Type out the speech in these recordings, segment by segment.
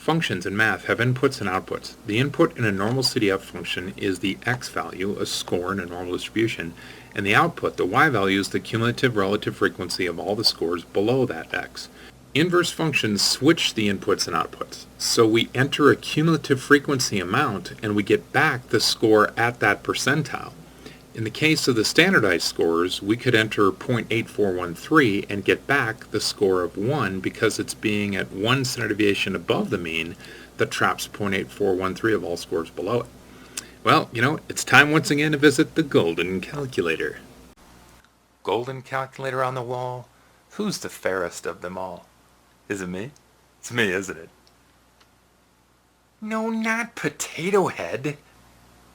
Functions in math have inputs and outputs. The input in a normal CDF function is the x value, a score in a normal distribution, and the output, the y value, is the cumulative relative frequency of all the scores below that x. Inverse functions switch the inputs and outputs. So we enter a cumulative frequency amount and we get back the score at that percentile. In the case of the standardized scores, we could enter 0.8413 and get back the score of 1 because it's being at 1 standard deviation above the mean that traps 0.8413 of all scores below it. Well, it's time once again to visit the golden calculator. Golden calculator on the wall? Who's the fairest of them all? Is it me? It's me, isn't it? No, not Potato Head.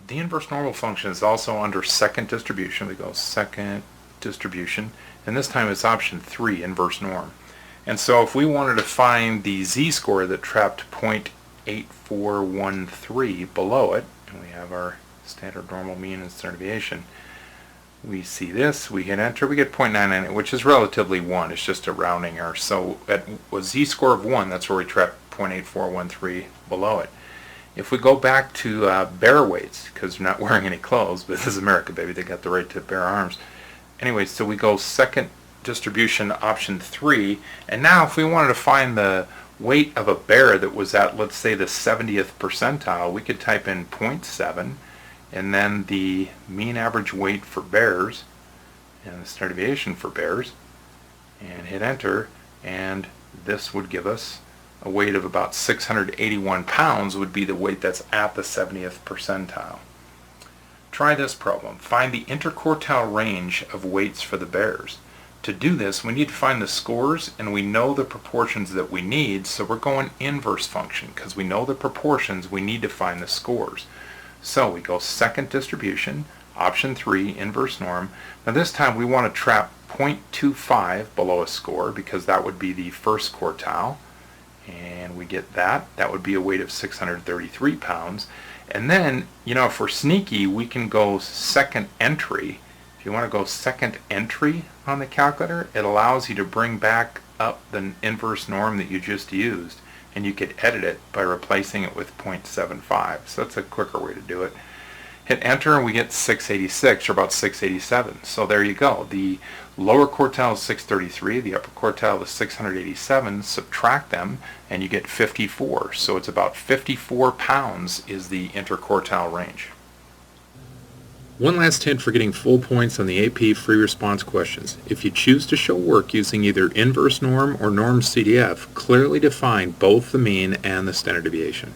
The inverse normal function is also under second distribution. We go second distribution, and this time it's option 3, inverse norm. And so if we wanted to find the z-score that trapped 0.8413 below it, and we have our standard normal mean and standard deviation, we see this, we hit enter, we get 0.998, which is relatively 1. It's just a rounding error. So at a z-score of 1, that's where we trap 0.8413 below it. If we go back to bear weights, because we're not wearing any clothes, but this is America, baby, they got the right to bear arms. Anyway, so we go second distribution, option 3, and now if we wanted to find the weight of a bear that was at, let's say, the 70th percentile, we could type in 0.7, and then the mean average weight for bears, and the standard deviation for bears, and hit enter, and this would give us a weight of about 681 pounds would be the weight that's at the 70th percentile. Try this problem. Find the interquartile range of weights for the bears. To do this, we need to find the scores, and we know the proportions that we need, so we're going inverse function. Because we know the proportions, we need to find the scores. So we go second distribution, option 3, inverse norm. Now this time we want to trap 0.25 below a score, because that would be the first quartile. And we get that. That would be a weight of 633 pounds. And then, if we're sneaky, we can go second entry. If you want to go second entry on the calculator, it allows you to bring back up the inverse norm that you just used. And you could edit it by replacing it with 0.75. So that's a quicker way to do it. Hit enter and we get 686, or about 687. So there you go. The lower quartile is 633, the upper quartile is 687. Subtract them and you get 54. So it's about 54 pounds is the interquartile range. One last hint for getting full points on the AP free response questions. If you choose to show work using either inverse norm or norm CDF, clearly define both the mean and the standard deviation.